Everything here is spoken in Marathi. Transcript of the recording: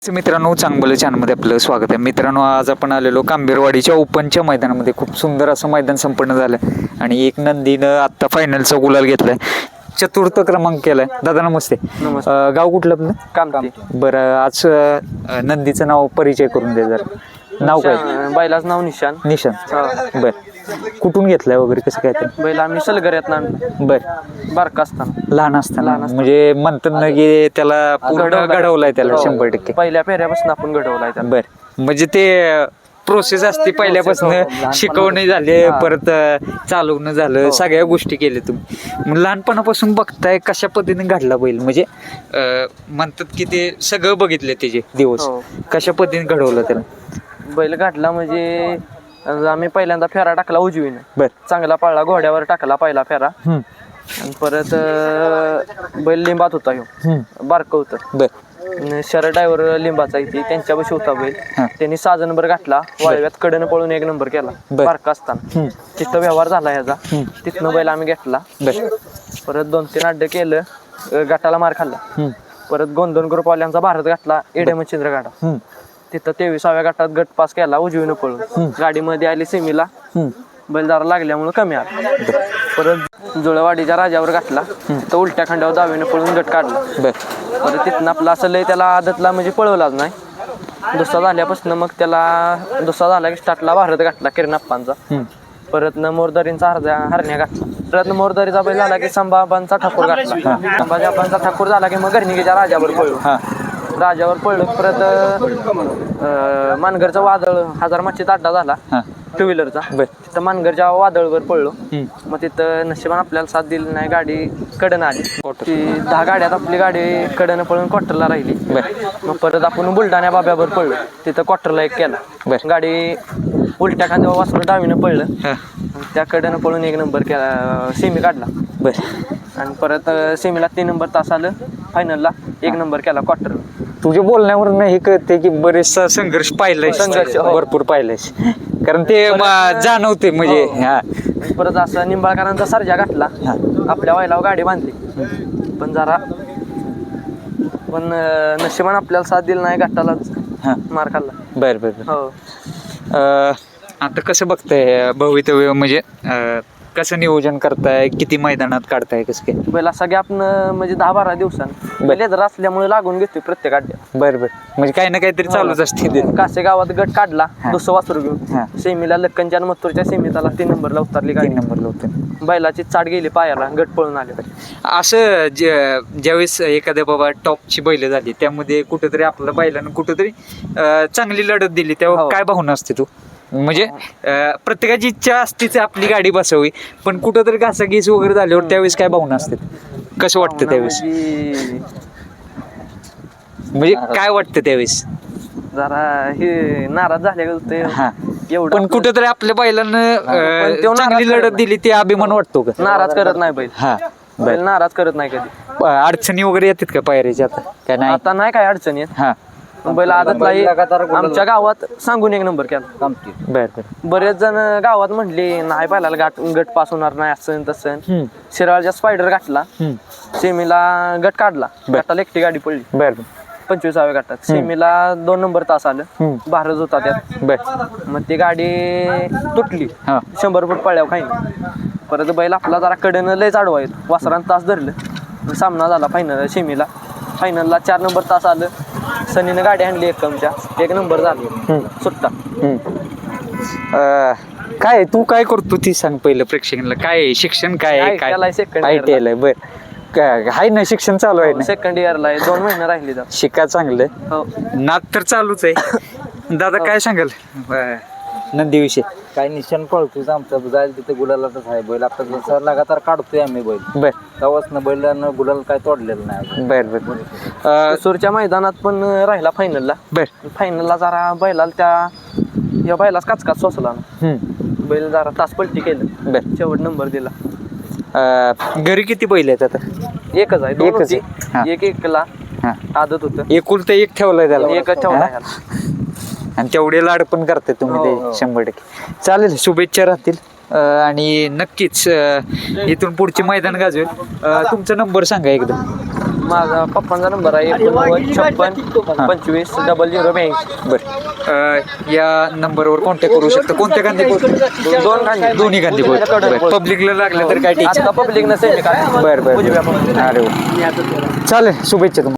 मित्रांनो, चांगलं चॅनलमध्ये आपलं स्वागत आहे. मित्रांनो, आज आपण आलेलो कांबेरवाडीच्या ओपनच्या मैदानामध्ये. खूप सुंदर असं मैदान संपन्न झालं आणि एक नंदीनं आत्ता फायनलचा गुलाल घेतलाय, चतुर्थ क्रमांक केलाय. दादा नमस्ते. गाव कुठलं आपलं? कामती. बरं, आज नंदीचं नाव परिचय करून दे जरा. नाव काय? बैलाच नाव निशान. निशान. बर, कुठून घेतलाय वगैरे कसं काय ते? बैल आम्ही सलगऱ्यात आणलं. बर, बारका असताना. लहान असताना म्हणजे म्हणतात ना की त्याला पूर्ण घडवलाय त्याला 100%. पहिल्या फेऱ्यापासून आपण घडवलाय त्याला. बर, म्हणजे ते प्रोसेस असते पहिल्यापासून, शिकवणे झाले, परत चालवणं झालं, सगळ्या गोष्टी केल्या तुम्ही. मग लहानपणापासून बघताय कशा पद्धतीने घडला बैल, म्हणजे म्हणतात की ते सगळं बघितले त्याचे दिवस, कशा पद्धतीने घडवलं त्याला बैल घातला. म्हणजे आम्ही पहिल्यांदा फेरा टाकला उजवीनं. बर, चांगला पळला, घोड्यावर टाकला पहिला फेरा. आणि परत बैल लिंबात होता, ह्यो बारक होतं. बर, शरद ड्रायव्हर लिंबाचा इथे त्यांच्यापाशी होता बैल. त्यांनी 6 जणभर घातला, वाळव्यात कडनं पळून 1 नंबर केला बारका असताना. तिथं व्यवहार झाला ह्याचा. तिथनं बैल आम्ही घेतला. परत 2-3 अड्डे केलं, गटाला मार खाल्ला. परत गोंधन ग्रुपवाल्यांचा भारत घातला, एडे मच्छिंद्र गाडा. तिथं 23व्या गटात गट पास केला उजवीनं पळून. गाडीमध्ये आली सेमीला, बैलदारा लागल्यामुळे कमी आला. परत जुळवाडीच्या राजावर घातला, तर उलट्या खांद्यावर 10वीनं पळून गट काढला. परत तिथनं आपला असं लय त्याला आदतला म्हणजे पळवलाच नाही. दुसरा झाल्यापासून मग त्याला दुसरा झाला की स्टार्टला भारत घातला किरणाप्पांचा. परत मोरदरींचा हरण्या घातला. परत मोरदरीचा बैल झाला की संभाबांचा ठाकूर घातला. संभाजीबांचा ठाकूर झाला की मग घरणिकेच्या राजावर पळलो. राजावर पळलो. परत मानगरचा वादळ 1000 माचीचा अड्डा झाला 2 व्हीलरचा. तिथं मानगरच्या वादळवर पळलो. मग तिथं नशिबान आपल्याला साथ दिली नाही, गाडी कडनं आली. ती 10 गाड्यात आपली गाडी कडनं पळून क्वार्टरला राहिली. मग परत आपण बुलढाण्या बाब्यावर पळलो, तिथं क्वार्टरला 1 केला. गाडी उलट्या खांद्यावर वासरून 10वीनं पळलं, त्या कडनं पळून 1 नंबर केला, सेमी काढला. आणि परत सेमीला 3 नंबर तास आलं, फायनलला 1 नंबर केला क्वार्टर. तुझ्या बोलण्यावर हे कळते की बरेचसा संघर्ष पाहिलाय, भरपूर पाहिलाय, कारण ते जाणवते म्हणजे. परत असं निंबाळकरांचा सर्जा घातला, आपल्या व्हायला गाडी बांधली. पण नशिबान आपल्याला साथ दिली नाही, घाटालाच मार खाल्ला. बर बर. हो, आता कसं बघताय भवितव्य, म्हणजे कसं नियोजन करताय, किती मैदानात काढताय, कसं काय? पहिला सगळ्या आपण म्हणजे 10-12 दिवसांनी लेदर असल्यामुळे लागून घेतोय प्रत्येक अड्ड्यात. बर बर, म्हणजे काही ना काहीतरी चालूच असते. कासे गावात गट काढला, दुसरं वासरू घेऊन सेमीला लक्कनच्या मथुरच्या सेमीला 3 नंबरला उतरली गाडी. 3 नंबरला उतरली, बैलाची चाट गेली पायाला, गट पळून आले. असं ज्यावेळेस एखाद्या बाबा टॉपची बैल झाली, त्यामध्ये कुठेतरी आपल्या बैलानं कुठेतरी चांगली लढत दिली, तेव्हा काय भावना असते तू? म्हणजे प्रत्येकाची इच्छा असतेच आपली गाडी बसावी, पण कुठंतरी घासाघीस वगैरे झाल्यावर त्यावेळेस काय भावना असते, कसं वाटतं त्यावेळेस? म्हणजे काय वाटतं त्यावेळेस? जरा हे नाराज झाले एवढं, पण कुठेतरी आपल्या बैलानं चांगली लढत दिली, ते अभिमान वाटतो का? नाराज करत नाही बैल. बैल नाराज करत नाही कधी. अडचणी वगैरे येतात का पायऱ्याच्या? आता काय नाही, आता नाही काय अडचण येत. बैल आदतला आमच्या गावात सांगून 1 नंबर केला. बरेच जण गावात म्हटले नाही बैलाला गट पास होणार नाही, असं तसं. शिराळच्या स्पायडर घातला, सेमीला गट काढला, गटाला एकटी गाडी पडली 25व्या गटात. सेमीला 2 नंबर तास आलं, भारत होता त्यात. मग ती गाडी तुटली, 100 फूट पळल्यावर काही. परत बैल आपला जरा कडनं लयच आडवा येतो, वासरानं तास धरलं, सामना झाला फायनल. सेमीला फायनलला 4 नंबर तास आलं, सनीनं गाडी आणली एकमच्या, 1 नंबर झाला सुट्टा. काय तू काय करतो ती सांग पहिलं प्रेक्षकांना. काय शिक्षण काय आहे? काय बर, हाय ना शिक्षण चालू आहे ना? सेकंड इयरला आहे, 2 महिने राहिले. शिका चांगलं, नाद तर चालूच आहे. दादा काय सांगाल नंदीविषयी? काय निशाण पळतोय आमचा, जायला तिथे गुलालातच आहे बैल. आता जसं लगातार काढतोय आम्ही बैल, बर, तेव्हाच बैलानं गुलाल काय तोडलेलं नाही. बर बर. सुरच्या मैदानात पण राहिला फायनलला. बर, फायनलला जरा बैलाला या बैलाच काचकाच सोसला ना, बैल जरा तास पलटी केलं. बर, शेवट नंबर दिला. घरी किती बैल आहेत आता? एकच आहे, एकच आहे. एकला आदत होतं, एकुलता एक ठेवलाय त्याला, एकच ठेवला. आणि तेवढे लाड पण करते तुम्ही ते 100%. चालेल, शुभेच्छा राहतील. आणि नक्कीच इथून पुढचे मैदान गाजवेल. तुमचा नंबर सांगा एकदा. माझा पप्पांचा नंबर आहे 56 बर या नंबरवर कॉन्टॅक्ट करू शकता. कोणत्या गांधी दोन्ही गांधी पब्लिकला लागलं तर काय टीच आता पब्लिक नसेल बरं बरं अरे वा. चालेल शुभेच्छा तुम्हाला.